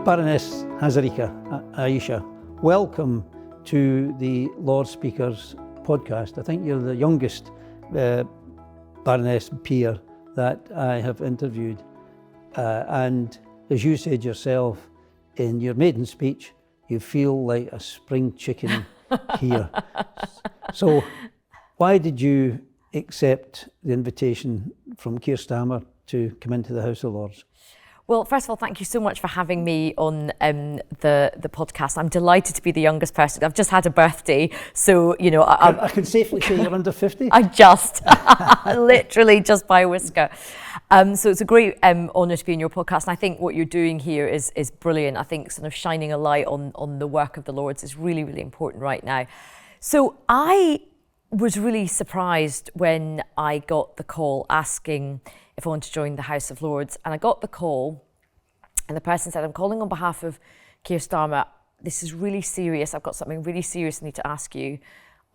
Baroness Hazarika, Ayesha, welcome to the Lord Speaker's podcast. I think you're the youngest Baroness peer that I have interviewed. And as you said yourself in your maiden speech, you feel like a spring chicken here. So why did you accept the invitation from Keir Starmer to come into the House of Lords? Well, first of all, thank you so much for having me on the podcast. I'm delighted to be the youngest person. I've just had a birthday, so, you know... I can safely say you're under 50? I just, literally just by a whisker. So it's a great honour to be in your podcast. And I think what you're doing here is brilliant. I think sort of shining a light on the work of the Lords is really, really important right now. So I was really surprised when I got the call asking if I wanted to join the House of Lords. And I got the call and the person said, I'm calling on behalf of Keir Starmer. This is really serious. I've got something really serious I need to ask you.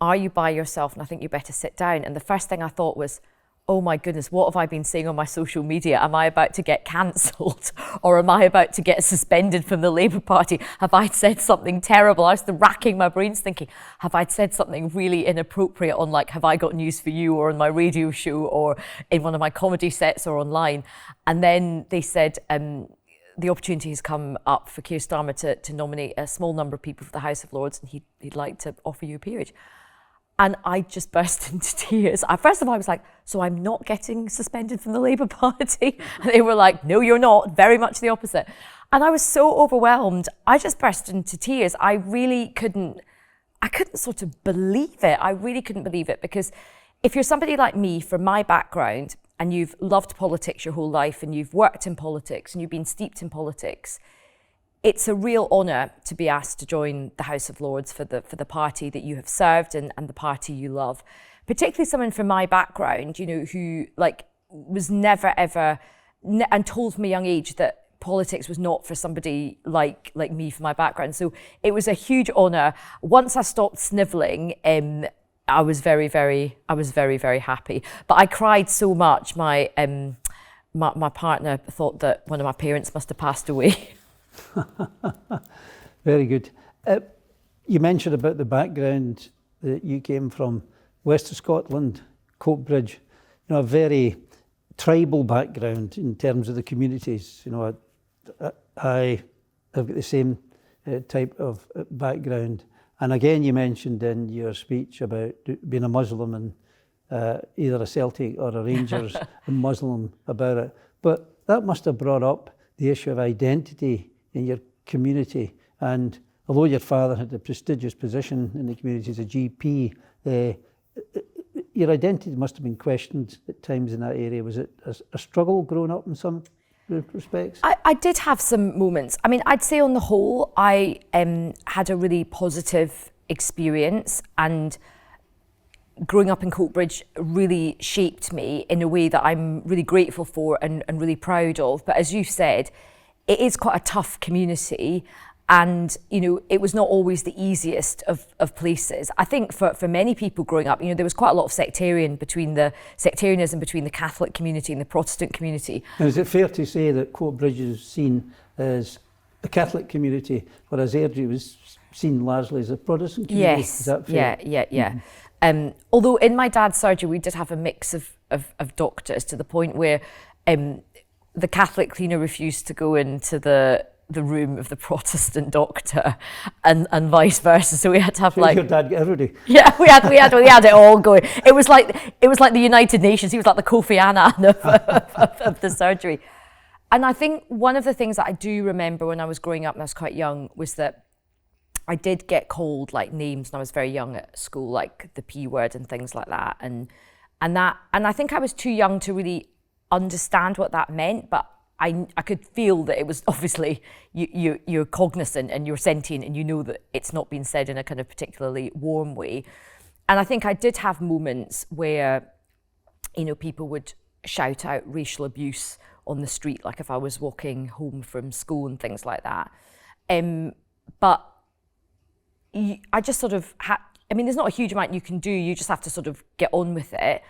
Are you by yourself? And I think you better sit down. And the first thing I thought was, oh my goodness, what have I been saying on my social media? Am I about to get cancelled? Or am I about to get suspended from the Labour Party? Have I said something terrible? I was racking my brains thinking, have I said something really inappropriate on, like, Have I Got News for You, or on my radio show, or in one of my comedy sets, or online? And then they said, the opportunity has come up for Keir Starmer to nominate a small number of people for the House of Lords, and he'd like to offer you a peerage. And I just burst into tears. First of all, I was like, so I'm not getting suspended from the Labour Party? And they were like, no, you're not, very much the opposite. And I was so overwhelmed, I just burst into tears. I couldn't sort of believe it. I really couldn't believe it, because if you're somebody like me, from my background, and you've loved politics your whole life, and you've worked in politics, and you've been steeped in politics, it's a real honour to be asked to join the House of Lords for the party that you have served and the party you love. Particularly someone from my background, you know, who was never ever, and told from a young age that politics was not for somebody like me from my background. So it was a huge honour. Once I stopped snivelling, I was very, very happy. But I cried so much. My partner thought that one of my parents must have passed away. Very good. You mentioned about the background that you came from, west of Scotland, Coatbridge, you know, a very tribal background in terms of the communities. You know, I have got the same type of background. And again, you mentioned in your speech about being a Muslim and either a Celtic or a Rangers Muslim about it. But that must have brought up the issue of identity in your community. And although your father had a prestigious position in the community as a GP, your identity must have been questioned at times in that area. Was it a struggle growing up in some respects? I did have some moments. I mean, I'd say on the whole, I had a really positive experience, and growing up in Coatbridge really shaped me in a way that I'm really grateful for and really proud of. But as you said, it is quite a tough community, and, you know, it was not always the easiest of places. I think for many people growing up, you know, there was quite a lot of sectarianism between the Catholic community and the Protestant community. And is it fair to say that Coatbridge is seen as a Catholic community, whereas Airdrie was seen largely as a Protestant community? Yes, is that fair? Yeah. Mm-hmm. Although in my dad's surgery, we did have a mix of doctors, to the point where the Catholic cleaner refused to go into the room of the Protestant doctor, and vice versa. So we had to have, so your dad got everybody. Yeah, we had it all going. It was like the United Nations. He was like the Kofi Annan of the surgery. And I think one of the things that I do remember when I was growing up and I was quite young was that I did get called like names when I was very young at school, like the P word and things like that. And I think I was too young to really understand what that meant, but I could feel that it was obviously you're cognizant and you're sentient, and you know that it's not been said in a kind of particularly warm way. And I think I did have moments where, you know, people would shout out racial abuse on the street, like if I was walking home from school and things like that. But I just sort of there's not a huge amount you can do. You just have to sort of get on with it.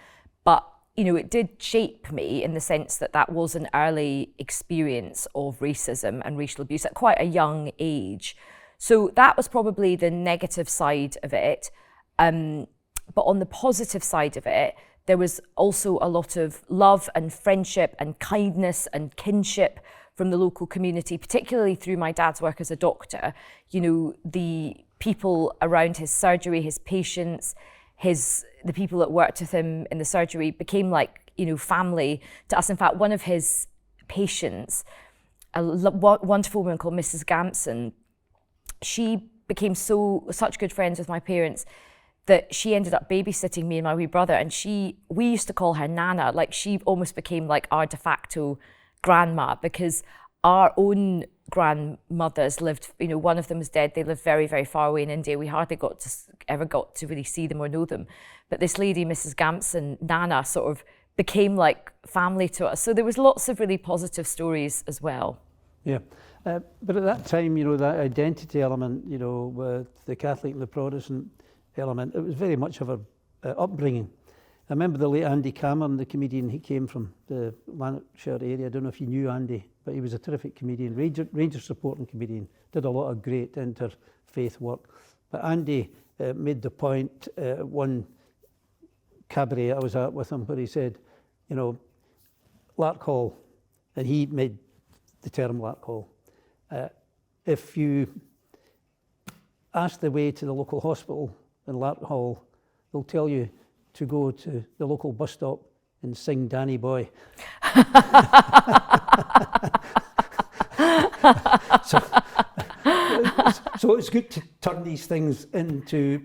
But you know, it did shape me in the sense that that was an early experience of racism and racial abuse at quite a young age. So that was probably the negative side of it. But on the positive side of it, there was also a lot of love and friendship and kindness and kinship from the local community, particularly through my dad's work as a doctor. You know, the people around his surgery, his patients, the people that worked with him in the surgery became like, you know, family to us. In fact, one of his patients, a wonderful woman called Mrs. Gamson, she became such good friends with my parents that she ended up babysitting me and my wee brother, and we used to call her Nana. Like, she almost became like our de facto grandma, because our own grandmothers lived, you know, one of them was dead. They lived very, very far away in India. We hardly ever got to really see them or know them. But this lady, Mrs. Gamson, Nana, sort of became like family to us. So there was lots of really positive stories as well. Yeah. But at that time, you know, that identity element, you know, with the Catholic and the Protestant element, it was very much of a upbringing. I remember the late Andy Cameron, the comedian. He came from the Lanarkshire area. I don't know if you knew Andy, but he was a terrific comedian, Ranger supporting comedian, did a lot of great interfaith work. But Andy made the point, one cabaret I was at with him, where he said, you know, Lark Hall, and he made the term Lark Hall. If you ask the way to the local hospital in Lark Hall, they'll tell you to go to the local bus stop and sing Danny Boy. So it's good to turn these things into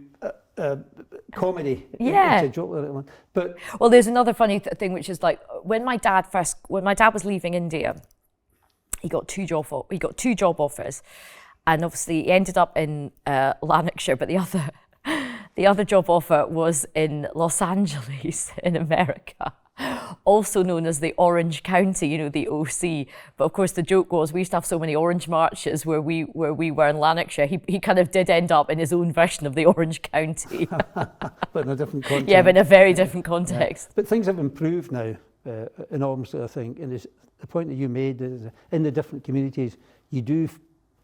comedy. Yeah. Into joke. But well, there's another funny thing, which is like when my dad was leaving India, he got two job offers, and obviously he ended up in Lanarkshire, but the other job offer was in Los Angeles in America, also known as the Orange County, you know, the OC. But of course the joke was we used to have so many orange marches where we were in Lanarkshire. He kind of did end up in his own version of the Orange County. But in a different context. Yeah, but in a very different context. Yeah. But things have improved now enormously, I think. And the point that you made is in the different communities, you do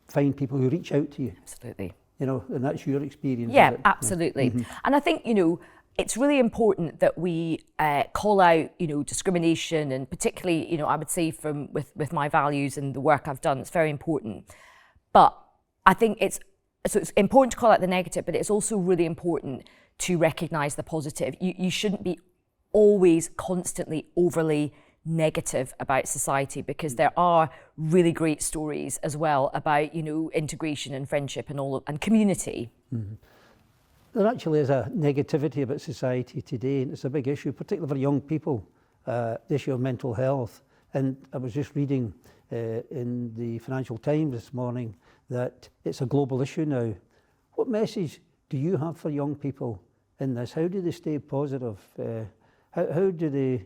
find people who reach out to you. Absolutely. You know, and that's your experience. Yeah, absolutely. Mm-hmm. And I think, you know, it's really important that we call out, you know, discrimination, and particularly, you know, I would say with my values and the work I've done, it's very important. But I think it's important to call out the negative, but it's also really important to recognise the positive. You shouldn't be always constantly overly negative about society, because there are really great stories as well about, you know, integration and friendship and community. Mm-hmm. There actually is a negativity about society today, and it's a big issue, particularly for young people, the issue of mental health. And I was just reading in the Financial Times this morning that it's a global issue now. What message do you have for young people in this? How do they stay positive? How do they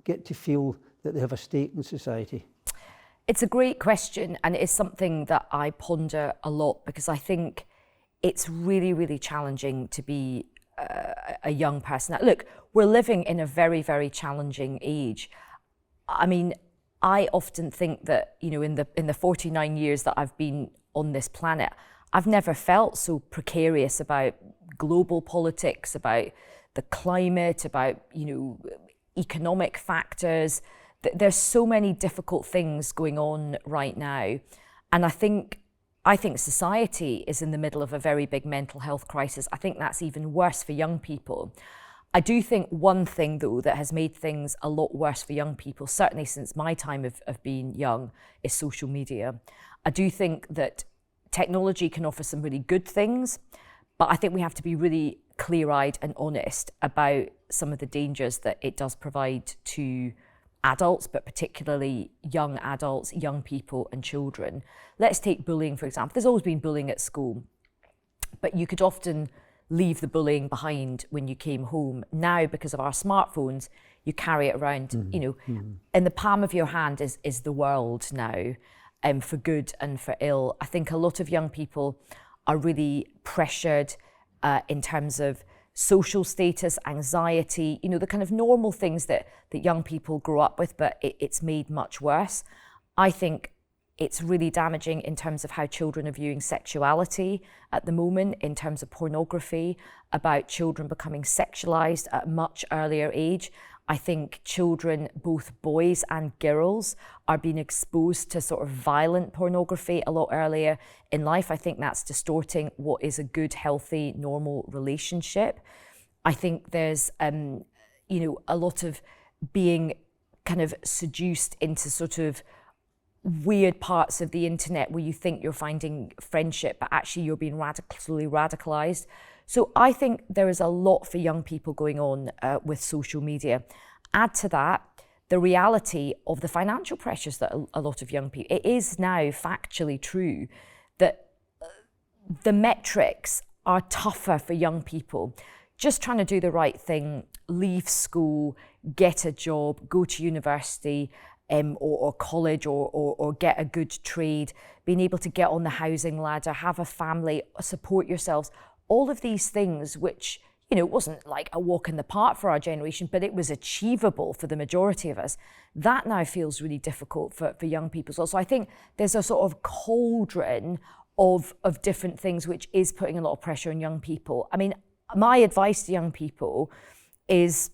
get to feel that they have a stake in society? It's a great question, and it is something that I ponder a lot, because I think it's really, really challenging to be a young person. Look, we're living in a very, very challenging age. I mean, I often think that, you know, in the 49 years that I've been on this planet, I've never felt so precarious about global politics, about the climate, about, you know, economic factors. There's so many difficult things going on right now. And I think society is in the middle of a very big mental health crisis. I think that's even worse for young people. I do think one thing, though, that has made things a lot worse for young people, certainly since my time of being young, is social media. I do think that technology can offer some really good things, but I think we have to be really clear-eyed and honest about some of the dangers that it does provide to adults, but particularly young adults, young people and children. Let's take bullying, for example. There's always been bullying at school, but you could often leave the bullying behind when you came home. Now, because of our smartphones, you carry it around, you know, in the palm of your hand is the world now, for good and for ill. I think a lot of young people are really pressured in terms of social status, anxiety, you know, the kind of normal things that young people grow up with, but it's made much worse. I think it's really damaging in terms of how children are viewing sexuality at the moment, in terms of pornography, about children becoming sexualized at a much earlier age. I think children, both boys and girls, are being exposed to sort of violent pornography a lot earlier in life. I think that's distorting what is a good, healthy, normal relationship. I think there's, you know, a lot of being kind of seduced into sort of weird parts of the internet where you think you're finding friendship, but actually you're being slowly radicalized. So I think there is a lot for young people going on with social media. Add to that the reality of the financial pressures that a lot of young people, it is now factually true that the metrics are tougher for young people. Just trying to do the right thing, leave school, get a job, go to university, or college, or get a good trade, being able to get on the housing ladder, have a family, support yourselves, all of these things which, you know, wasn't like a walk in the park for our generation, but it was achievable for the majority of us. That now feels really difficult for young people as well. So I think there's a sort of cauldron of different things which is putting a lot of pressure on young people. I mean, my advice to young people is,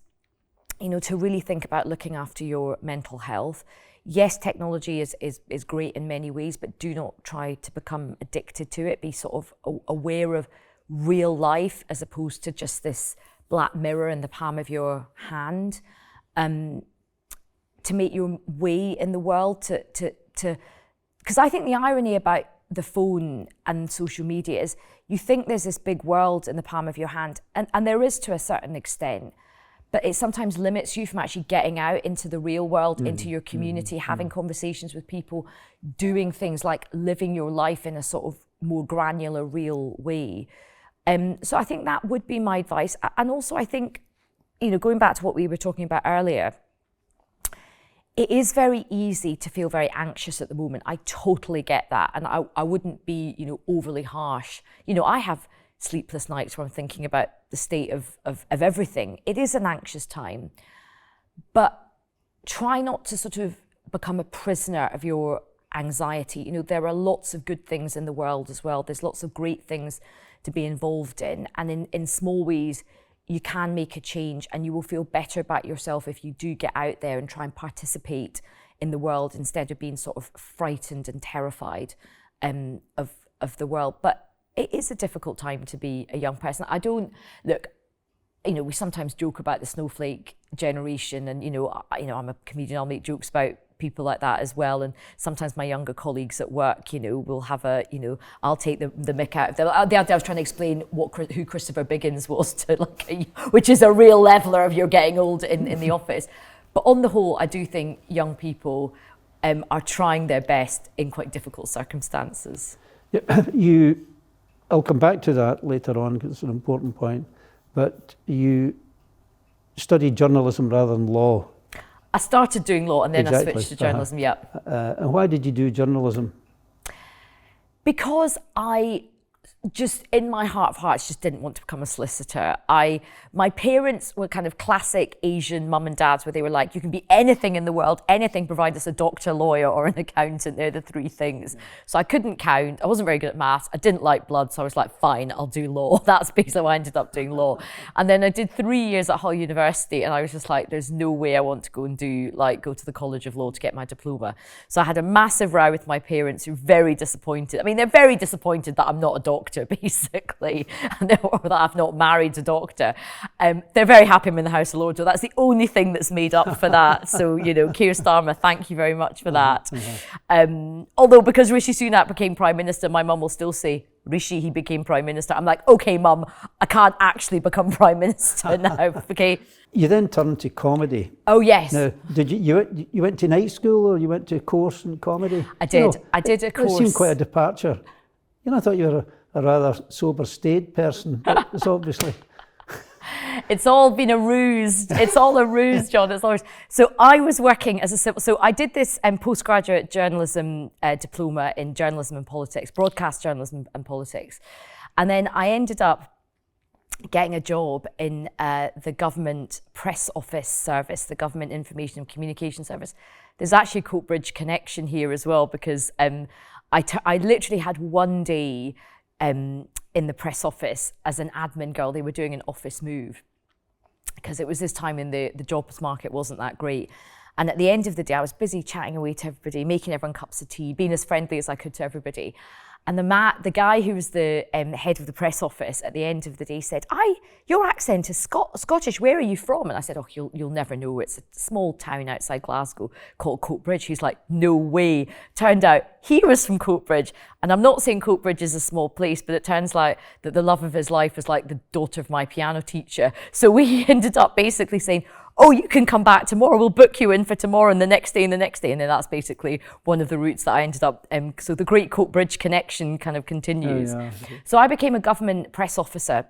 you know, to really think about looking after your mental health. Yes, technology is great in many ways, but do not try to become addicted to it. Be sort of aware of real life as opposed to just this black mirror in the palm of your hand. To make your way in the world, to because I think the irony about the phone and social media is you think there's this big world in the palm of your hand, and there is to a certain extent, but it sometimes limits you from actually getting out into the real world, into your community, having conversations with people, doing things like living your life in a sort of more granular, real way. So I think that would be my advice. And also I think, you know, going back to what we were talking about earlier, it is very easy to feel very anxious at the moment. I totally get that. And I wouldn't be, you know, overly harsh. You know, I have sleepless nights where I'm thinking about the state of everything. It is an anxious time, but try not to sort of become a prisoner of your anxiety. You know, there are lots of good things in the world as well. There's lots of great things to be involved in. And in small ways, you can make a change, and you will feel better about yourself if you do get out there and try and participate in the world instead of being sort of frightened and terrified of the world. But it is a difficult time to be a young person. I don't, look, you know, we sometimes joke about the snowflake generation, and, you know, I'm a comedian, I'll make jokes about people like that as well. And sometimes my younger colleagues at work, you know, will have a, you know, I'll take the mick out of them. The other day I was trying to explain who Christopher Biggins was to, like, which is a real leveler of you're getting old in the office. But on the whole, I do think young people are trying their best in quite difficult circumstances. Yeah, I'll come back to that later on because it's an important point, but you studied journalism rather than law. I started doing law and then Exactly. I switched to journalism, yeah. And why did you do journalism? Because I just, in my heart of hearts, just didn't want to become a solicitor. My parents were kind of classic Asian mum and dads where they were like, you can be anything in the world, anything, provide us a doctor, lawyer, or an accountant. They're the three things. So I couldn't count. I wasn't very good at maths. I didn't like blood. So I was like, fine, I'll do law. That's basically why I ended up doing law. And then I did 3 years at Hull University, and I was just like, there's no way I want to go to the College of Law to get my diploma. So I had a massive row with my parents who were very disappointed. I mean, they're very disappointed that I'm not a doctor, basically, or that I've not married a doctor. They're very happy I'm in the House of Lords, so that's the only thing that's made up for that. So, you know, Keir Starmer, thank you very much for that. Although because Rishi Sunak became Prime Minister, my mum will still say, Rishi, he became Prime Minister. I'm like, okay, Mum, I can't actually become Prime Minister now, okay? You then turned to comedy. Oh, yes. Now, did you went to night school or you went to a course in comedy? I did. You know, I did a course. It seemed quite a departure. You know, I thought you were a rather sober, staid person, but it's obviously... It's all been a ruse. It's all a ruse, John. It's always. So I was working as a civil. So I did this postgraduate journalism diploma in journalism and politics, broadcast journalism and politics, and then I ended up getting a job in the government press office service, the government information and communication service. There's actually a Coatbridge connection here as well, because I literally had one day in the press office as an admin girl. They were doing an office move because it was this time in the jobs market wasn't that great. And at the end of the day, I was busy chatting away to everybody, making everyone cups of tea, being as friendly as I could to everybody. And the guy who was the head of the press office at the end of the day said, your accent is Scottish, where are you from? And I said, you'll never know. It's a small town outside Glasgow called Coatbridge. He's like, no way. Turned out he was from Coatbridge. And I'm not saying Coatbridge is a small place, but it turns out that the love of his life was like the daughter of my piano teacher. So we ended up basically saying, oh, you can come back tomorrow, we'll book you in for tomorrow and the next day and the next day. And then that's basically one of the routes that I ended up, so the great Coatbridge connection kind of continues. Oh, yeah. So I became a government press officer,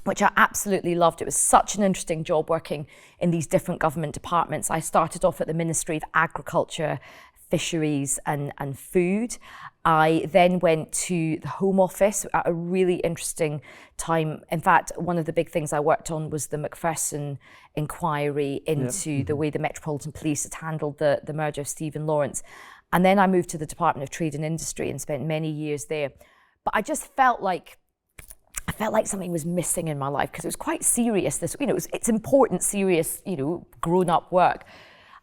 which I absolutely loved. It was such an interesting job working in these different government departments. I started off at the Ministry of Agriculture, Fisheries and Food. I then went to the Home Office at a really interesting time. In fact, one of the big things I worked on was the Macpherson inquiry into the way the Metropolitan Police had handled the murder of Stephen Lawrence. And then I moved to the Department of Trade and Industry and spent many years there. But I just felt like something was missing in my life, because it was quite serious. It's important, serious, grown-up work.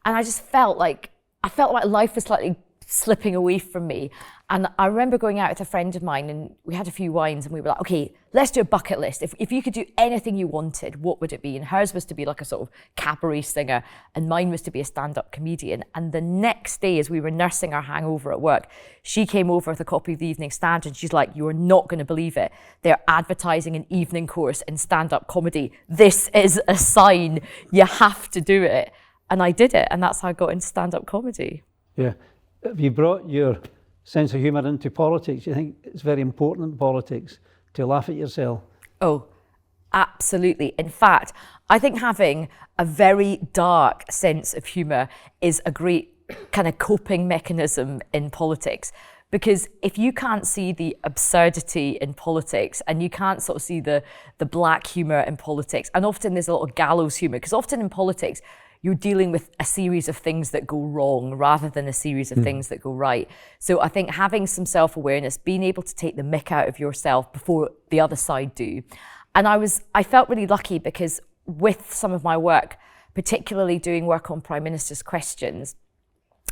And I just felt like life was slightly slipping away from me. And I remember going out with a friend of mine, and we had a few wines, and we were like, okay, let's do a bucket list. If you could do anything you wanted, what would it be? And hers was to be like a sort of cabaret singer, and mine was to be a stand-up comedian. And the next day, as we were nursing our hangover at work, she came over with a copy of the Evening Standard, and she's like, you're not going to believe it. They're advertising an evening course in stand-up comedy. This is a sign. You have to do it. And I did it, and that's how I got into stand-up comedy. Yeah. Have you brought your sense of humour into politics? You think it's very important in politics to laugh at yourself? Oh, absolutely. In fact, I think having a very dark sense of humour is a great kind of coping mechanism in politics. Because if you can't see the absurdity in politics, and you can't sort of see the black humour in politics, and often there's a lot of gallows humour, because often in politics, you're dealing with a series of things that go wrong rather than a series of things that go right. So I think having some self-awareness, being able to take the mick out of yourself before the other side do. And I felt really lucky, because with some of my work, particularly doing work on Prime Minister's questions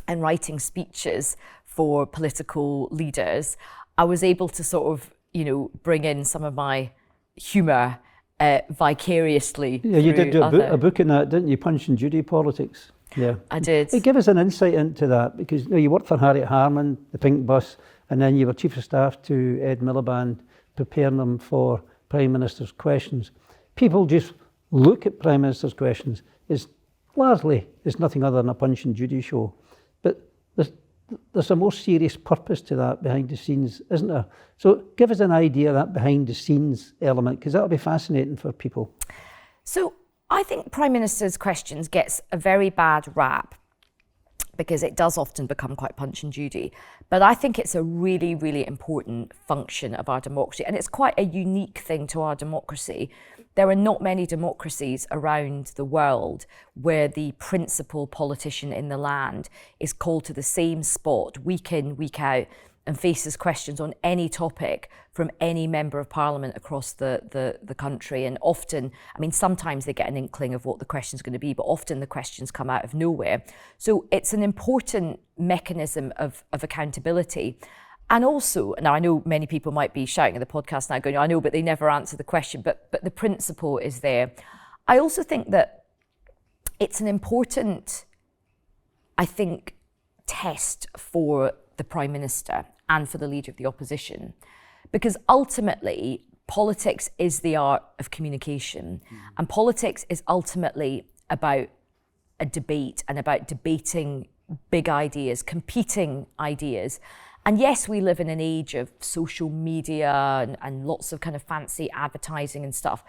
and writing speeches for political leaders, I was able to sort of, bring in some of my humour vicariously. Yeah, you did do a book in that, didn't you? Punch and Judy politics. Yeah, I did. Give us an insight into that, because you worked for Harriet Harman, the Pink Bus, and then you were Chief of Staff to Ed Miliband, preparing them for Prime Minister's questions. People just look at Prime Minister's questions as largely as nothing other than a Punch and Judy show. But there's a more serious purpose to that behind the scenes, isn't there? So give us an idea of that behind the scenes element, because that'll be fascinating for people. So I think Prime Minister's questions gets a very bad rap, because it does often become quite Punch and Judy. But I think it's a really, really important function of our democracy. And it's quite a unique thing to our democracy. There are not many democracies around the world where the principal politician in the land is called to the same spot week in, week out, and faces questions on any topic from any member of parliament across the country. And often, sometimes they get an inkling of what the question's going to be, but often the questions come out of nowhere. So it's an important mechanism of accountability. And also, now I know many people might be shouting at the podcast now going, I know, but they never answer the question, but the principle is there. I also think that it's an important, test for the Prime Minister and for the Leader of the Opposition, because ultimately politics is the art of communication, and politics is ultimately about a debate and about debating big ideas, competing ideas. And yes, we live in an age of social media and lots of kind of fancy advertising and stuff.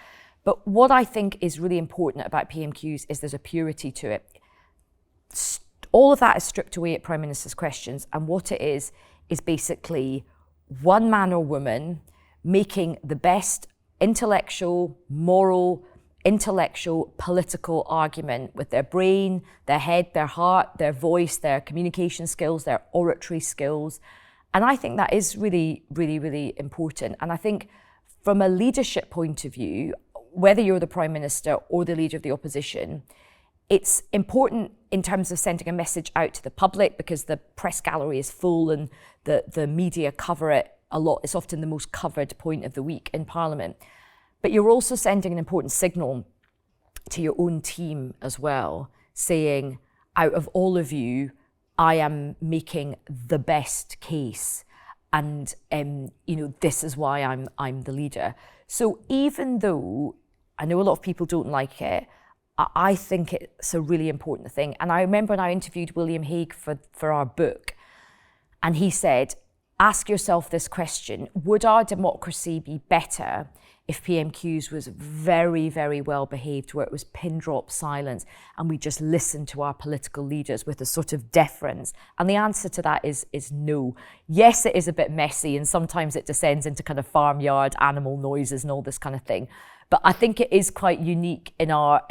But what I think is really important about PMQs is there's a purity to it. All of that is stripped away at Prime Minister's questions. And what it is basically one man or woman making the best intellectual, moral, political argument with their brain, their head, their heart, their voice, their communication skills, their oratory skills. And I think that is really, really, really important. And I think from a leadership point of view, whether you're the Prime Minister or the leader of the opposition, it's important in terms of sending a message out to the public, because the press gallery is full and the media cover it a lot. It's often the most covered point of the week in Parliament. But you're also sending an important signal to your own team as well, saying, out of all of you, I am making the best case, and this is why I'm the leader. So even though I know a lot of people don't like it, I think it's a really important thing. And I remember when I interviewed William Hague for our book, and he said, ask yourself this question: would our democracy be better if PMQs was very, very well behaved, where it was pin drop silence and we just listened to our political leaders with a sort of deference? And the answer to that is no. Yes, it is a bit messy, and sometimes it descends into kind of farmyard animal noises and all this kind of thing. But I think it is quite unique in our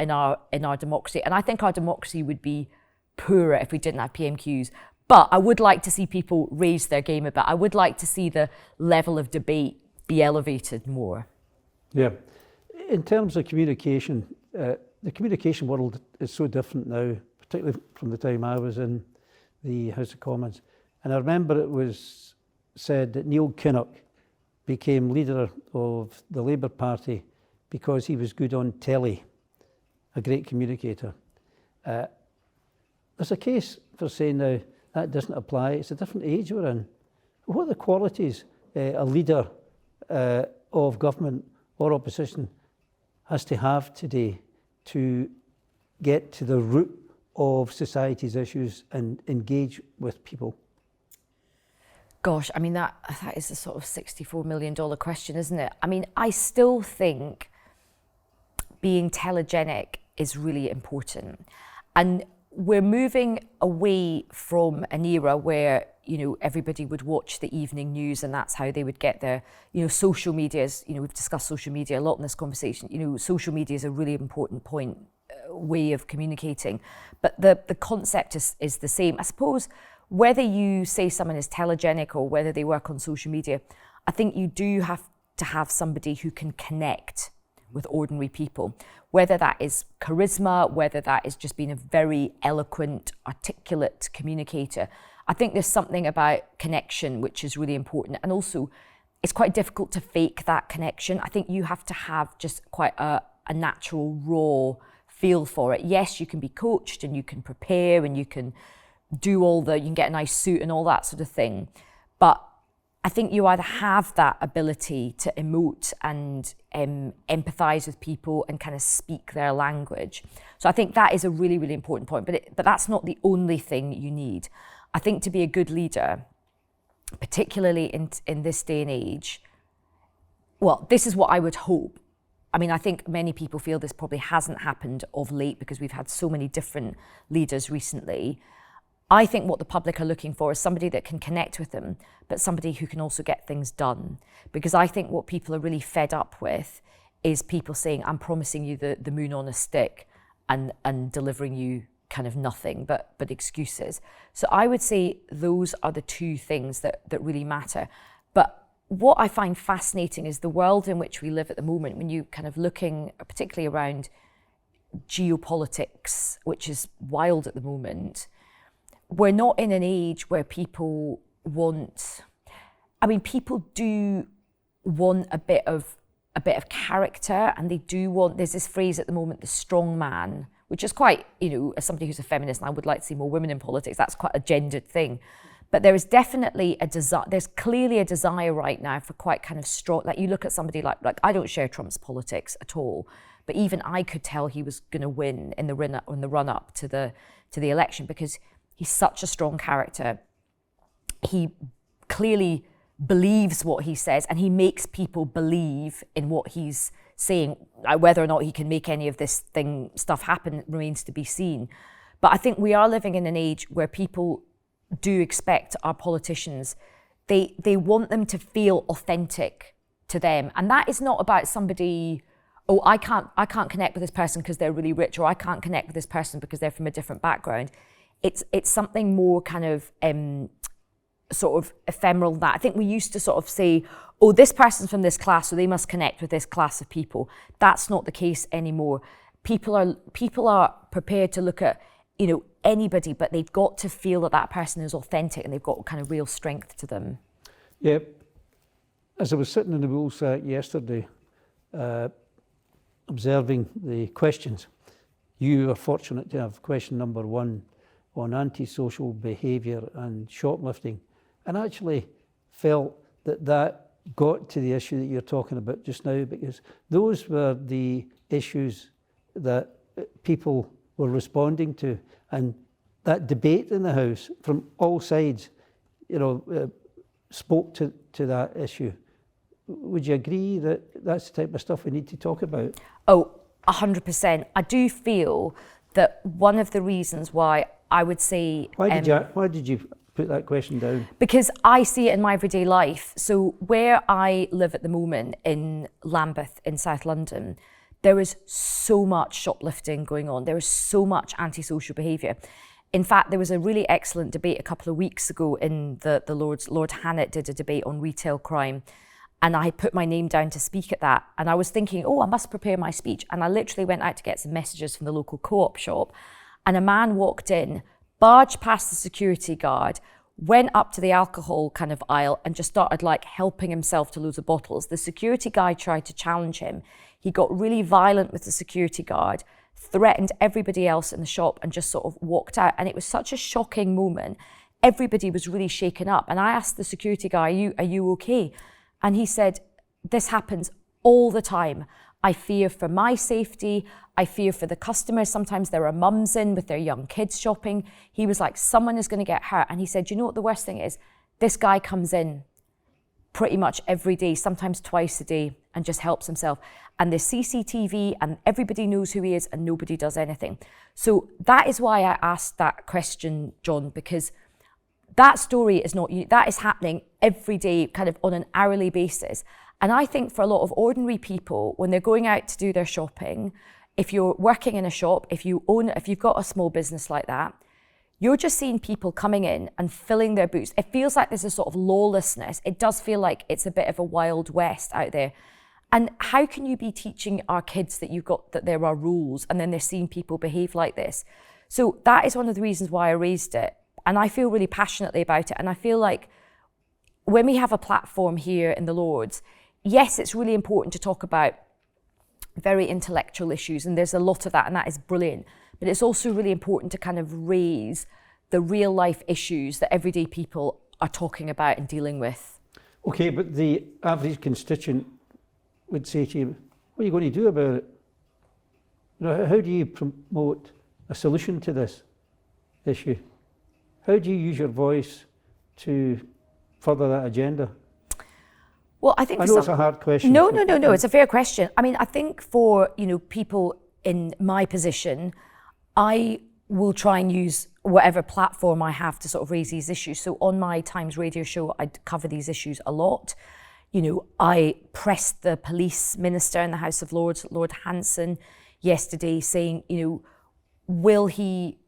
democracy. And I think our democracy would be poorer if we didn't have PMQs. But I would like to see people raise their game a bit. I would like to see the level of debate be elevated more. Yeah. In terms of communication, the communication world is so different now, particularly from the time I was in the House of Commons. And I remember it was said that Neil Kinnock became leader of the Labour Party because he was good on telly, a great communicator. There's a case for saying now that doesn't apply. It's a different age we're in. What are the qualities a leader of government or opposition has to have today to get to the root of society's issues and engage with people? Gosh, I mean, that is a sort of $64 million question, isn't it? I mean, I still think being telegenic is really important. And we're moving away from an era where, everybody would watch the evening news and that's how they would get their, social media is, we've discussed social media a lot in this conversation. Social media is a really important way of communicating. But the concept is the same. I suppose whether you say someone is telegenic or whether they work on social media, I think you do have to have somebody who can connect with ordinary people, whether that is charisma, whether that is just being a very eloquent, articulate communicator. I think there's something about connection which is really important. And also, it's quite difficult to fake that connection. I think you have to have just quite a natural, raw feel for it. Yes, you can be coached and you can prepare and you can do you can get a nice suit and all that sort of thing. But I think you either have that ability to emote and empathise with people and kind of speak their language. So I think that is a really, really important point. But that's not the only thing you need. I think to be a good leader, particularly in this day and age, well, this is what I would hope. I mean, I think many people feel this probably hasn't happened of late because we've had so many different leaders recently. I think what the public are looking for is somebody that can connect with them, but somebody who can also get things done. Because I think what people are really fed up with is people saying, I'm promising you the moon on a stick and delivering you kind of nothing but excuses. So I would say those are the two things that really matter. But what I find fascinating is the world in which we live at the moment, when you kind of looking particularly around geopolitics, which is wild at the moment. We're not in an age where people people do want a bit of character, and they do want, there's this phrase at the moment, the strong man, which is quite, as somebody who's a feminist, and I would like to see more women in politics, that's quite a gendered thing. But there is definitely there's clearly a desire right now for quite kind of strong, like you look at somebody like I don't share Trump's politics at all, but even I could tell he was going to win in the run up to the election, because he's such a strong character. He clearly believes what he says, and he makes people believe in what he's saying. Whether or not he can make any of this stuff happen remains to be seen. But I think we are living in an age where people do expect our politicians, they want them to feel authentic to them. And that is not about somebody, oh, I can't connect with this person because they're really rich, or I can't connect with this person because they're from a different background. It's something more kind of sort of ephemeral than that. I think we used to sort of say, oh, this person's from this class, so they must connect with this class of people. That's not the case anymore. People are prepared to look at, you know, anybody, but they've got to feel that that person is authentic and they've got kind of real strength to them. Yeah. As I was sitting in the Woolsack yesterday, observing the questions, you were fortunate to have question number 1 on antisocial behaviour and shoplifting, and actually felt that got to the issue that you're talking about just now, because those were the issues that people were responding to, and that debate in the House from all sides, you know, spoke to that issue. Would you agree that that's the type of stuff we need to talk about? Oh, 100%. I do feel that one of the reasons why I would say... Why did you put that question down? Because I see it in my everyday life. So where I live at the moment in Lambeth in South London, there is so much shoplifting going on. There is so much antisocial behaviour. In fact, there was a really excellent debate a couple of weeks ago in the Lords. Lord Harriet did a debate on retail crime, and I put my name down to speak at that. And I was thinking, oh, I must prepare my speech. And I literally went out to get some messages from the local co-op shop, and a man walked in, barged past the security guard, went up to the alcohol kind of aisle and just started like helping himself to loads of bottles. The security guy tried to challenge him. He got really violent with the security guard, threatened everybody else in the shop, and just sort of walked out. And it was such a shocking moment. Everybody was really shaken up. And I asked the security guy, are you okay? And he said, this happens all the time. I fear for my safety. I fear for the customers. Sometimes there are mums in with their young kids shopping. He was like, someone is going to get hurt. And he said, you know what the worst thing is? This guy comes in pretty much every day, sometimes twice a day, and just helps himself. And there's CCTV and everybody knows who he is and nobody does anything. So that is why I asked that question, John, because that story is not, that is happening every day, kind of on an hourly basis. And I think for a lot of ordinary people, when they're going out to do their shopping, if you're working in a shop, if you've got a small business like that, you're just seeing people coming in and filling their boots. It feels like there's a sort of lawlessness. It does feel like it's a bit of a wild west out there. And how can you be teaching our kids that there are rules, and then they're seeing people behave like this? So that is one of the reasons why I raised it. And I feel really passionately about it. And I feel like when we have a platform here in the Lords, yes, it's really important to talk about very intellectual issues, and there's a lot of that, and that is brilliant. But it's also really important to kind of raise the real life issues that everyday people are talking about and dealing with. Okay, but the average constituent would say to you, what are you going to do about it? You know, how do you promote a solution to this issue? How do you use your voice to further that agenda? Well, I think I know it's a hard question. No, it's a fair question. I mean, I think for, people in my position, I will try and use whatever platform I have to sort of raise these issues. So on my Times radio show, I cover these issues a lot. I pressed the police minister in the House of Lords, Lord Hanson, yesterday saying, will he,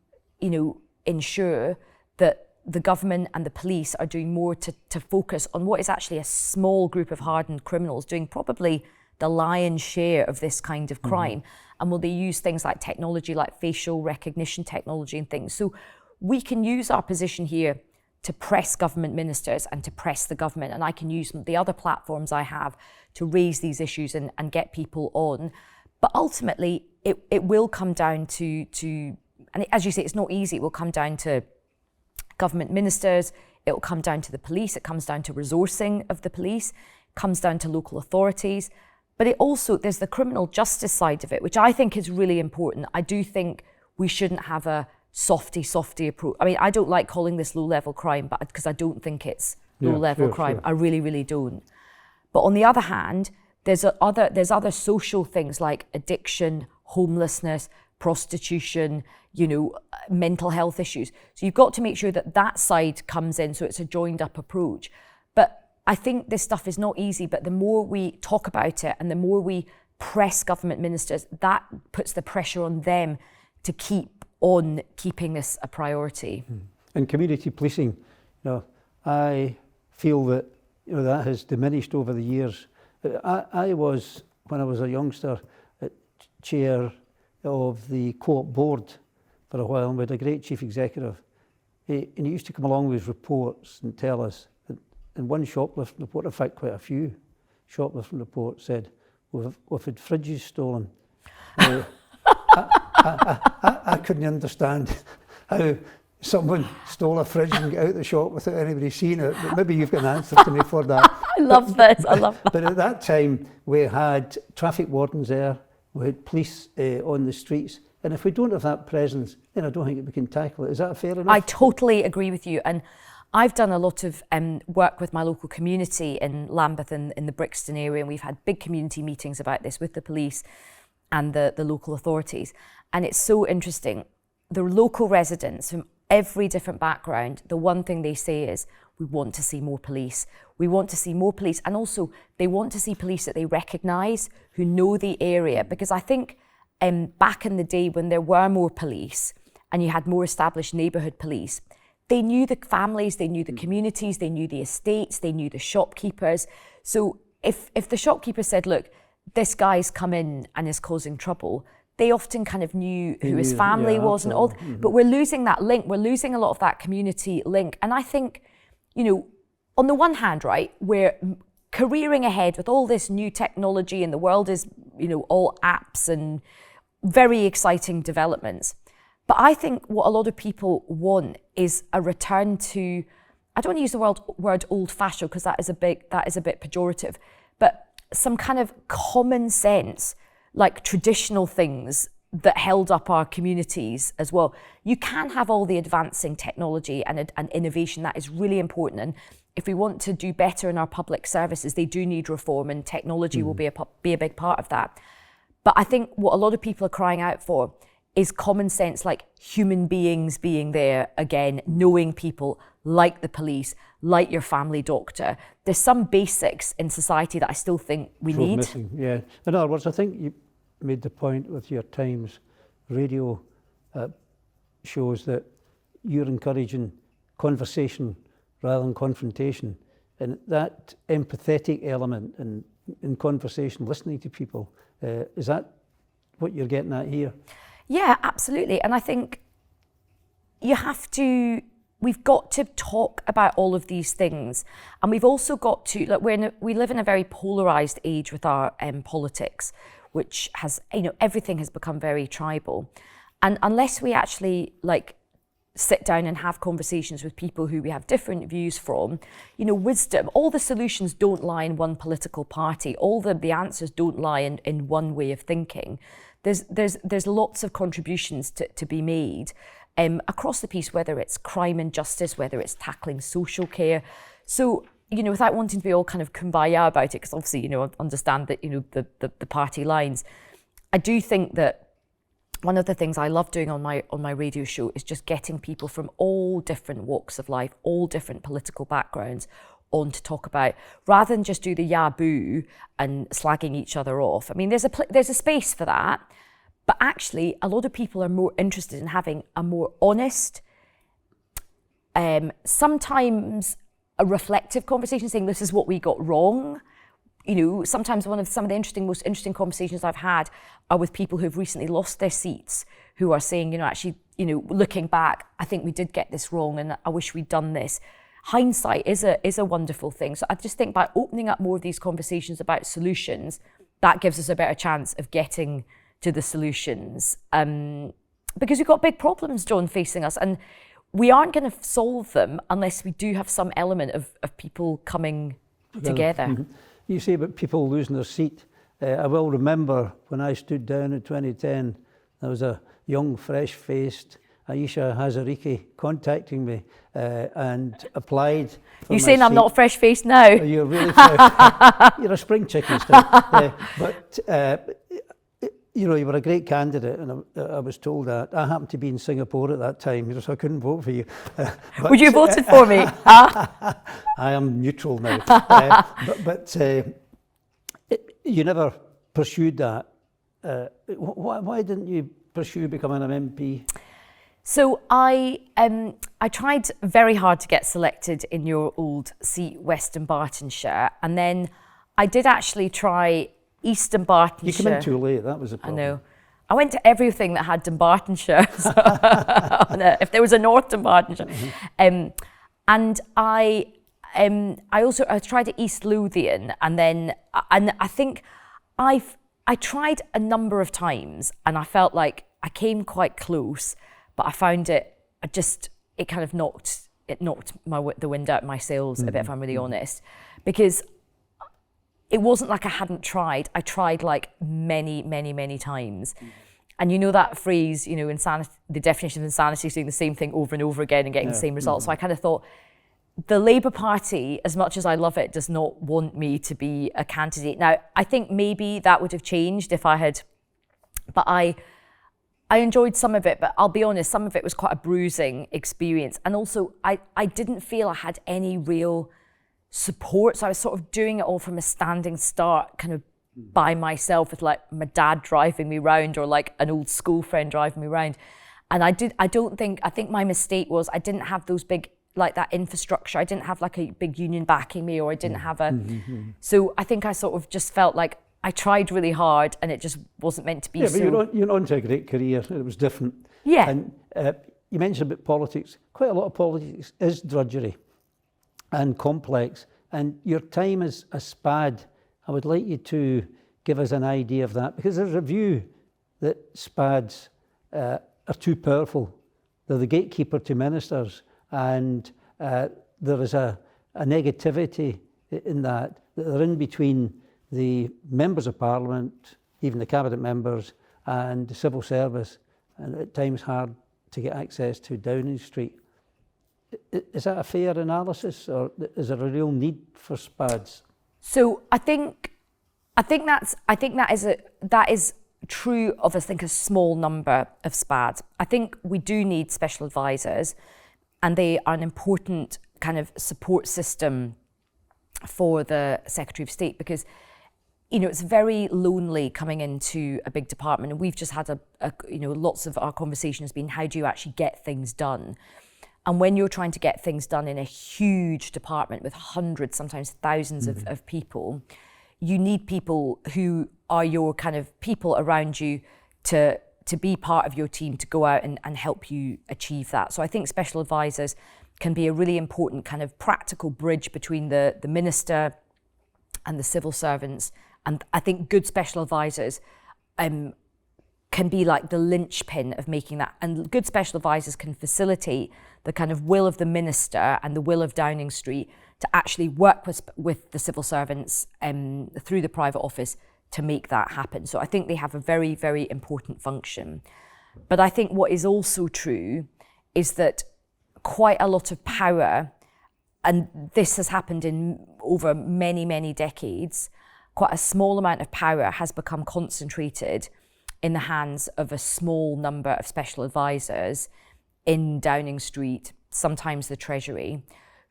ensure that the government and the police are doing more to focus on what is actually a small group of hardened criminals doing probably the lion's share of this kind of crime. Mm-hmm. And will they use things like technology, like facial recognition technology and things? So we can use our position here to press government ministers and to press the government. And I can use the other platforms I have to raise these issues and get people on. But ultimately, it will come down to, and as you say, it's not easy, it will come down to government ministers, it will come down to the police, it comes down to resourcing of the police, it comes down to local authorities. But it also, there's the criminal justice side of it, which I think is really important. I do think we shouldn't have a softy approach. I mean, I don't like calling this low-level crime, but because I don't think it's low-level crime. Sure. I really, really don't. But on the other hand, there's other social things like addiction, homelessness, prostitution, mental health issues. So you've got to make sure that side comes in, so it's a joined up approach. But I think this stuff is not easy, but the more we talk about it and the more we press government ministers, that puts the pressure on them to keep on keeping this a priority. And community policing, I feel that that has diminished over the years. I was, when I was a youngster, chair of the Co-op board for a while, and we had a great chief executive. And he used to come along with reports and tell us that in one shoplifting report, in fact quite a few shoplifting reports, said, we've had fridges stolen. I couldn't understand how someone stole a fridge and got out the shop without anybody seeing it. But maybe you've got an answer to me for that. I love that. But at that time, we had traffic wardens there, we had police on the streets. And if we don't have that presence, then I don't think we can tackle it. Is that fair enough? I totally agree with you. And I've done a lot of work with my local community in Lambeth and in the Brixton area, and we've had big community meetings about this with the police and the local authorities. And it's so interesting. The local residents from every different background, the one thing they say is, we want to see more police. We want to see more police. And also, they want to see police that they recognise, who know the area. Because I think back in the day when there were more police and you had more established neighbourhood police, they knew the families, they knew the communities, they knew the estates, they knew the shopkeepers. So if the shopkeeper said, look, this guy's come in and is causing trouble, they often kind of knew who his family was and all. But we're losing that link. We're losing a lot of that community link. And I think, on the one hand, right, we're careering ahead with all this new technology and the world is, all apps and very exciting developments. But I think what a lot of people want is a return to, I don't want to use the word old-fashioned because that is a bit pejorative, but some kind of common sense, like traditional things that held up our communities as well. You can have all the advancing technology and innovation, that is really important. And if we want to do better in our public services, they do need reform, and technology will be a big part of that. But I think what a lot of people are crying out for is common sense, like human beings being there again, knowing people like the police, like your family doctor. There's some basics in society that I still think we need. Missing, yeah. In other words, I think you made the point with your Times radio shows that you're encouraging conversation rather than confrontation. And that empathetic element in conversation, listening to people, is that what you're getting at here? Yeah, absolutely. And I think we've got to talk about all of these things. And we've also got to, we live in a very polarised age with our politics, which has, everything has become very tribal. And unless we actually sit down and have conversations with people who we have different views from, wisdom, all the solutions don't lie in one political party. All the answers don't lie in one way of thinking. There's lots of contributions to be made across the piece, whether it's crime and justice, whether it's tackling social care. So, without wanting to be all kind of kumbaya about it, because obviously, I understand that, the party lines, I do think that one of the things I love doing on my radio show is just getting people from all different walks of life, all different political backgrounds on to talk about, rather than just do the yaboo and slagging each other off. I mean, there's a space for that, but actually a lot of people are more interested in having a more honest, sometimes a reflective conversation, saying this is what we got wrong. Sometimes some of the most interesting conversations I've had are with people who've recently lost their seats, who are saying, actually, looking back, I think we did get this wrong and I wish we'd done this. Hindsight is a wonderful thing. So I just think by opening up more of these conversations about solutions, that gives us a better chance of getting to the solutions. Because we've got big problems, John, facing us, and we aren't going to solve them unless we do have some element of people coming together. Mm-hmm. You say about people losing their seat. I will remember when I stood down in 2010, there was a young, fresh-faced Ayesha Hazarika contacting me and applied for You saying I'm not fresh-faced now? Oh, you're really fresh. You're a spring chicken still. But you know, you were a great candidate, and I was told that. I happened to be in Singapore at that time, you know, so I couldn't vote for you. Would you have voted for me? I am neutral now. But you never pursued that. Why didn't you pursue becoming an MP? So I tried very hard to get selected in your old seat, Western Bartonshire, and then I did actually try Eastern Bartonshire. You came in too late, that was a problem. I know. I went to everything that had Dumbartonshire, so if there was a North Dumbartonshire. And I tried at East Lothian, and I think I tried a number of times, and I felt like I came quite close, but I found it kind of knocked the wind out of my sails a bit, if I'm really honest, because it wasn't like I hadn't tried. I tried like many, many, many times. And you know that phrase, you know, insanity, the definition of insanity is doing the same thing over and over again and getting the same results. So I kind of thought, the Labour Party, as much as I love it, does not want me to be a candidate. Now, I think maybe that would have changed if I had, but I enjoyed some of it, but I'll be honest, some of it was quite a bruising experience. And also, I didn't feel I had any real support. So I was sort of doing it all from a standing start, kind of by myself, with like my dad driving me around or like an old school friend driving me around. And I think my mistake was I didn't have those big, like that infrastructure. I didn't have like a big union backing me, or I didn't have so I think I sort of just felt like I tried really hard and it just wasn't meant to be. Yeah, but you're on to a great career. It was different. Yeah. And you mentioned about politics. Quite a lot of politics is drudgery and complex. And your time as a SPAD, I would like you to give us an idea of that, because there's a view that SPADs are too powerful. They're the gatekeeper to ministers, and there is a negativity in that they're in between the members of Parliament, even the cabinet members, and the civil service, and at times hard to get access to Downing Street. Is that a fair analysis, or is there a real need for SPADs? So I think that is true of, I think, a small number of SPADs. I think we do need special advisors, and they are an important kind of support system for the Secretary of State, because you know, it's very lonely coming into a big department, and we've just had lots of our conversation has been, how do you actually get things done? And when you're trying to get things done in a huge department with hundreds, sometimes thousands of people, you need people who are your kind of people around you to be part of your team, to go out and help you achieve that. So I think special advisors can be a really important kind of practical bridge between the minister and the civil servants. And I think good special advisors can be like the linchpin of making that. And good special advisors can facilitate the kind of will of the minister and the will of Downing Street to actually work with the civil servants through the private office to make that happen. So I think they have a very, very important function. But I think what is also true is that quite a lot of power, and this has happened in over many, many decades, quite a small amount of power has become concentrated in the hands of a small number of special advisors in Downing Street, sometimes the Treasury,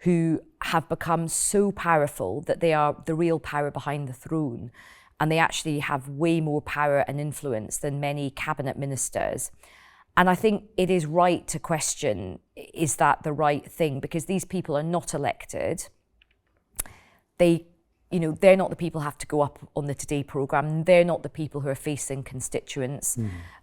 who have become so powerful that they are the real power behind the throne. And they actually have way more power and influence than many cabinet ministers. And I think it is right to question, is that the right thing? Because these people are not elected. They're not the people who have to go up on the Today programme. They're not the people who are facing constituents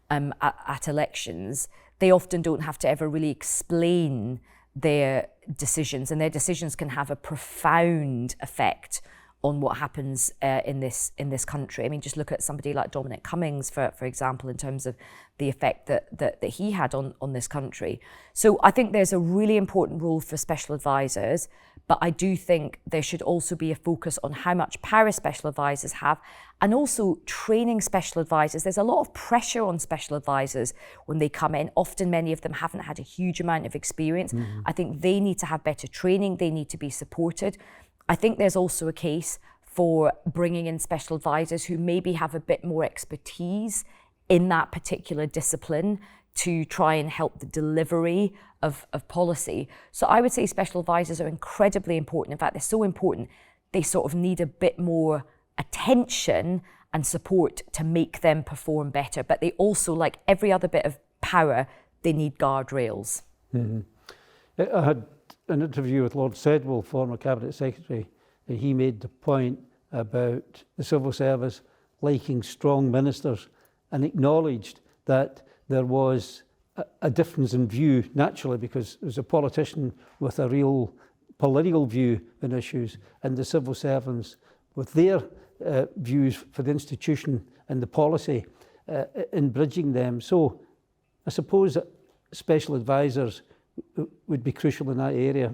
at elections. They often don't have to ever really explain their decisions, and their decisions can have a profound effect on what happens in this country. I mean, just look at somebody like Dominic Cummings, for example, in terms of the effect that he had on this country. So I think there's a really important role for special advisors, but I do think there should also be a focus on how much power special advisors have, and also training special advisors. There's a lot of pressure on special advisors when they come in. Often many of them haven't had a huge amount of experience. I think they need to have better training. They need to be supported. I think there's also a case for bringing in special advisors who maybe have a bit more expertise in that particular discipline to try and help the delivery of policy. So I would say special advisors are incredibly important. In fact, they're so important, they sort of need a bit more attention and support to make them perform better. But they also, like every other bit of power, they need guardrails. Mm-hmm. I had an interview with Lord Sedwell, former Cabinet Secretary, and he made the point about the civil service liking strong ministers and acknowledged that there was a difference in view, naturally, because there was a politician with a real political view on issues, and the civil servants with their views for the institution and the policy in bridging them. So I suppose that special advisors would be crucial in that area.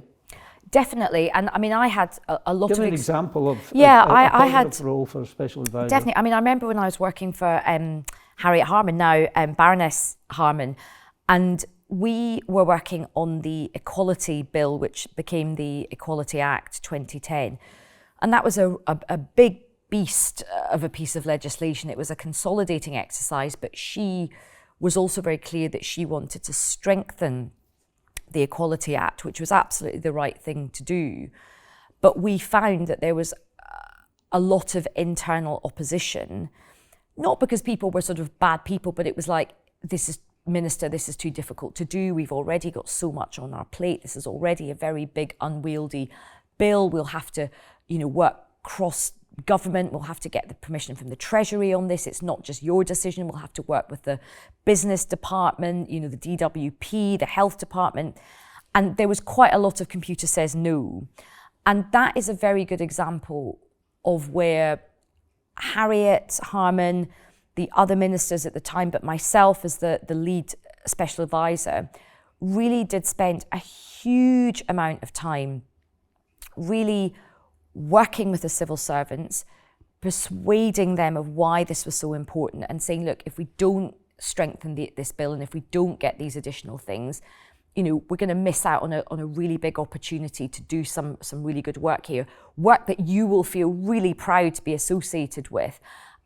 Definitely, and I mean, I had a lot of... Give an example of I had a role for a special advisor. Definitely, I mean, I remember when I was working for Harriet Harman, now Baroness Harman, and we were working on the Equality Bill, which became the Equality Act 2010. And that was a big beast of a piece of legislation. It was a consolidating exercise, but she was also very clear that she wanted to strengthen the Equality Act, which was absolutely the right thing to do. But we found that there was a lot of internal opposition, not because people were sort of bad people, but it was like, Minister, this is too difficult to do. We've already got so much on our plate. This is already a very big, unwieldy bill. We'll have to, work cross government. We'll have to get the permission from the Treasury on this. It's not just your decision. We'll have to work with the business department, the DWP, the health department. And there was quite a lot of computer says no. And that is a very good example of where Harriet Harman, the other ministers at the time, but myself as the lead special advisor, really did spend a huge amount of time really working with the civil servants, persuading them of why this was so important and saying, look, if we don't strengthen this bill and if we don't get these additional things, we're going to miss out on a really big opportunity to do some really good work here, work that you will feel really proud to be associated with.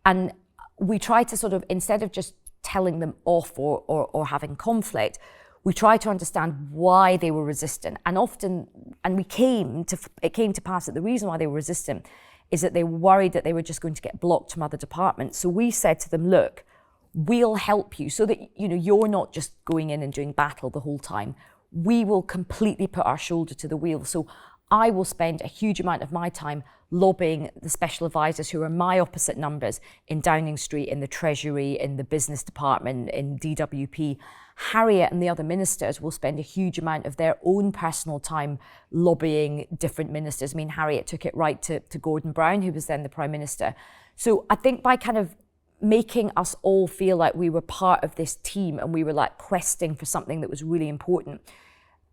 And we try to sort of, instead of just telling them off or having conflict, we try to understand why they were resistant. And often, it came to pass that the reason why they were resistant is that they were worried that they were just going to get blocked from other departments. So we said to them, look, we'll help you so that you're not just going in and doing battle the whole time. We will completely put our shoulder to the wheel. So I will spend a huge amount of my time lobbying the special advisors who are my opposite numbers in Downing Street, in the Treasury, in the business department, in DWP. Harriet and the other ministers will spend a huge amount of their own personal time lobbying different ministers. I mean, Harriet took it right to Gordon Brown, who was then the Prime Minister. So I think by kind of making us all feel like we were part of this team and we were like questing for something that was really important,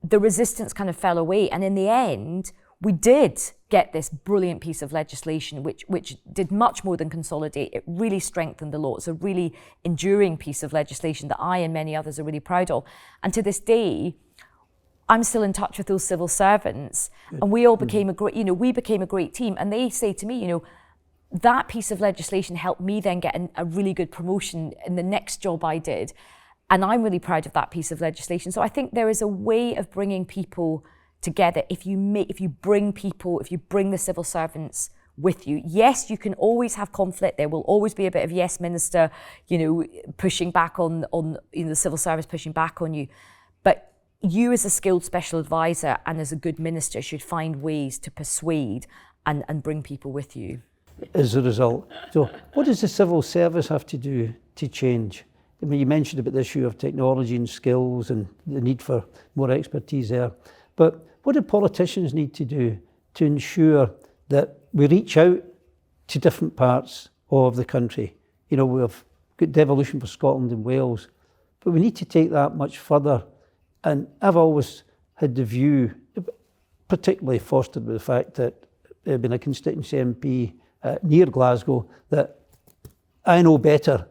the resistance kind of fell away. And in the end, we did get this brilliant piece of legislation which did much more than consolidate. It really strengthened the law. It's a really enduring piece of legislation that I and many others are really proud of. And to this day, I'm still in touch with those civil servants, and we all became we became a great team. And they say to me, that piece of legislation helped me then get a really good promotion in the next job I did. And I'm really proud of that piece of legislation. So I think there is a way of bringing people together. If you bring the civil servants with you. Yes, you can always have conflict. There will always be a bit of yes minister, pushing back on the civil service pushing back on you. But you as a skilled special advisor and as a good minister should find ways to persuade and bring people with you. As a result. So what does the civil service have to do to change? I mean, you mentioned about the issue of technology and skills and the need for more expertise there. But what do politicians need to do to ensure that we reach out to different parts of the country? We have good devolution for Scotland and Wales, but we need to take that much further. And I've always had the view, particularly fostered by the fact that I've been a constituency MP near Glasgow, that I know better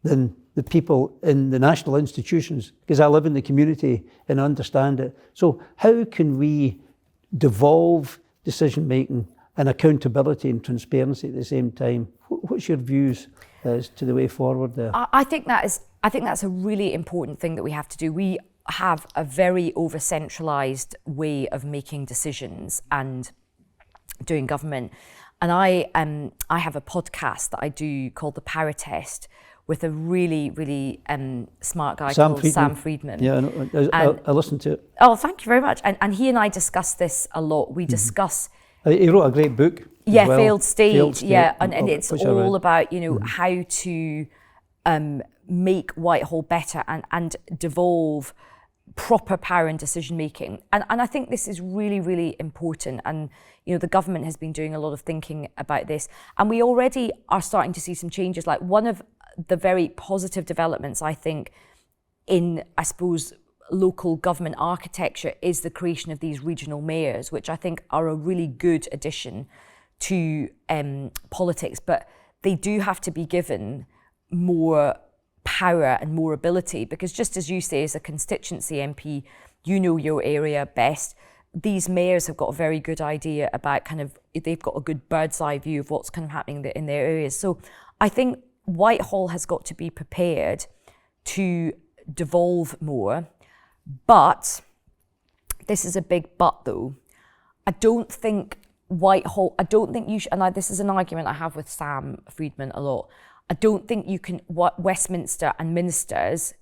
than the people in the national institutions because I live in the community and understand it. So how can we devolve decision making and accountability and transparency at the same time? What's your views as to the way forward there? I think that's a really important thing that we have to do. We have a very over-centralised way of making decisions and doing government. And I have a podcast that I do called The Power Test with a really, really smart guy called Sam Friedman. Yeah, I listened to it. Oh, thank you very much. And he and I discuss this a lot. We discuss... He wrote a great book. Yeah, well. Failed State. Failed State. Yeah, and it's all about, how to make Whitehall better and devolve proper power and decision making. And I think this is really, really important. And, the government has been doing a lot of thinking about this. And we already are starting to see some changes. Like one of the very positive developments, I think, in, I suppose, local government architecture is the creation of these regional mayors, which I think are a really good addition to politics. But they do have to be given more power and more ability, because just as you say, as a constituency MP, you know your area best. These mayors have got a very good idea about they've got a good bird's eye view of what's kind of happening in their areas. So I think Whitehall has got to be prepared to devolve more. But this is a big but though. I don't think you should, and this is an argument I have with Sam Friedman a lot. I don't think Westminster and ministers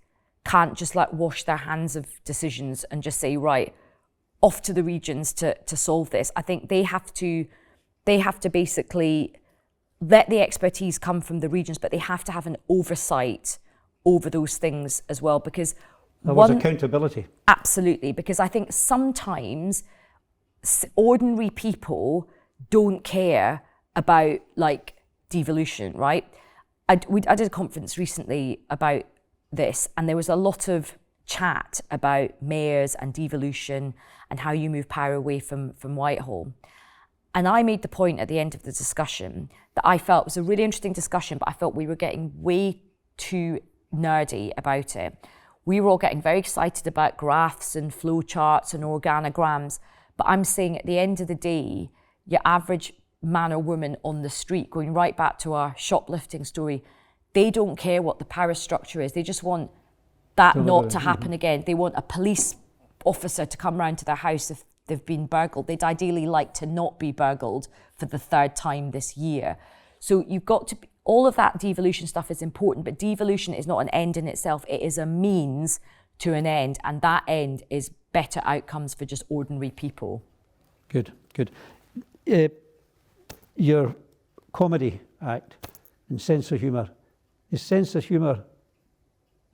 can't just wash their hands of decisions and just say, right, off to the regions to solve this. I think they have to basically let the expertise come from the regions, but they have to have an oversight over those things as well, because there was accountability. Absolutely, because I think sometimes ordinary people don't care about devolution, right? I did a conference recently about this, and there was a lot of chat about mayors and devolution and how you move power away from Whitehall. And I made the point at the end of the discussion that I felt was a really interesting discussion, but I felt we were getting way too nerdy about it. We were all getting very excited about graphs and flow charts and organograms, but I'm saying at the end of the day, your average man or woman on the street, going right back to our shoplifting story, they don't care what the power structure is. They just want that not to happen again. They want a police officer to come round to their house if they've been burgled. They'd ideally like to not be burgled for the third time this year. So you've got to, all of that devolution stuff is important, but devolution is not an end in itself. It is a means to an end, and that end is better outcomes for just ordinary people. Good. Your comedy act and sense of humour, is sense of humour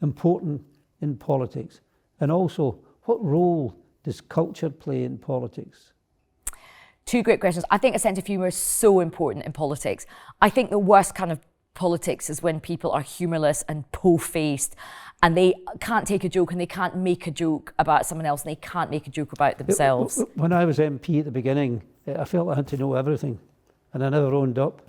important in politics? And also, what role does culture play in politics? Two great questions. I think a sense of humour is so important in politics. I think the worst kind of politics is when people are humourless and po-faced and they can't take a joke and they can't make a joke about someone else and they can't make a joke about themselves. When I was MP at the beginning, I felt I had to know everything, and I never owned up.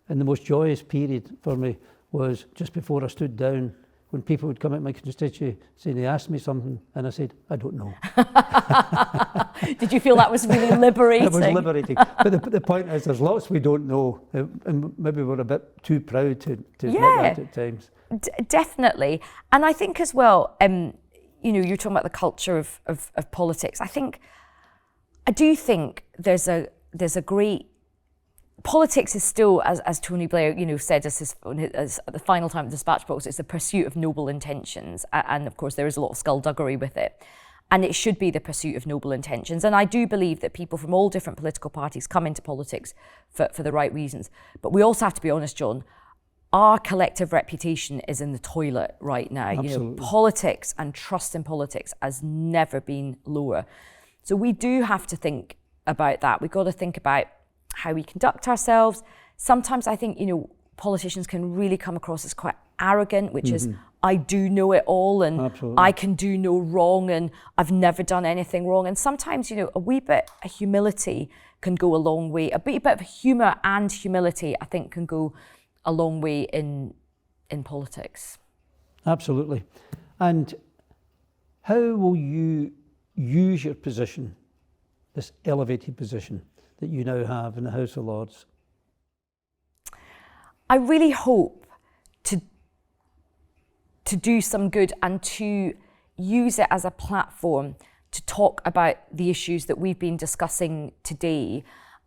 And the most joyous period for me was just before I stood down, when people would come at my constituency saying they asked me something, and I said, I don't know. Did you feel that was really liberating? It was liberating. But the point is, there's lots we don't know, and maybe we're a bit too proud to admit that at times. Definitely. And I think as well, you're talking about the culture of politics. I do think there's a great... Politics is still, as Tony Blair, said as at the final time of the dispatch box, it's the pursuit of noble intentions. And of course, there is a lot of skullduggery with it. And it should be the pursuit of noble intentions. And I do believe that people from all different political parties come into politics for the right reasons. But we also have to be honest, John, our collective reputation is in the toilet right now. Absolutely. Politics and trust in politics has never been lower. So we do have to think about that. We've got to think about how we conduct ourselves. Sometimes I think, politicians can really come across as quite arrogant, which is, I do know it all and Absolutely. I can do no wrong and I've never done anything wrong. And sometimes, a wee bit of humility can go a long way. A wee bit of humour and humility, I think, can go a long way in politics. Absolutely. And how will you use your position, this elevated position that you now have in the House of Lords? I really hope to do some good and to use it as a platform to talk about the issues that we've been discussing today,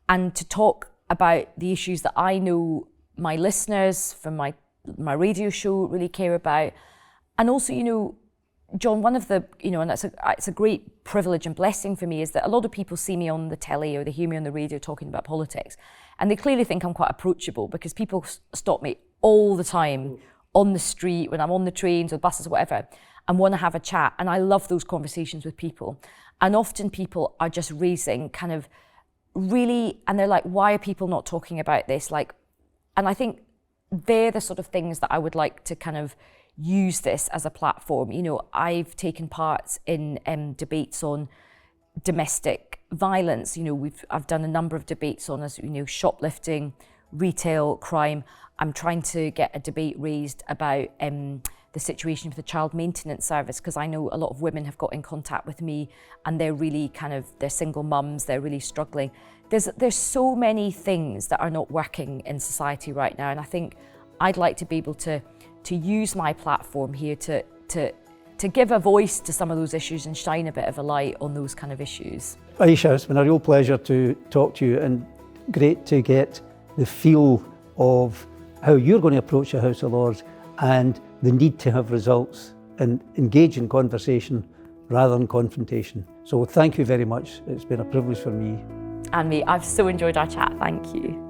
and to talk about the issues that I know my listeners from my radio show really care about. And also, you know, John, one of the, you know, and it's a great privilege and blessing for me, is that a lot of people see me on the telly or they hear me on the radio talking about politics, and they clearly think I'm quite approachable, because people stop me all the time on the street, when I'm on the trains or buses or whatever, and want to have a chat. And I love those conversations with people. And often people are just raising kind of really, and they're like, why are people not talking about this? Like, and I think they're the sort of things that I would like to kind of use this as a platform. You know, I've taken part in debates on domestic violence. You know, I've done a number of debates on, as you know, shoplifting, retail crime. I'm trying to get a debate raised about the situation for the child maintenance service, because I know a lot of women have got in contact with me and they're really they're single mums, they're really struggling. There's so many things that are not working in society right now, and I think I'd like to be able to use my platform here to give a voice to some of those issues and shine a bit of a light on those kind of issues. Ayesha, it's been a real pleasure to talk to you, and great to get the feel of how you're going to approach the House of Lords and the need to have results and engage in conversation rather than confrontation. So thank you very much. It's been a privilege for me. And me, I've so enjoyed our chat. Thank you.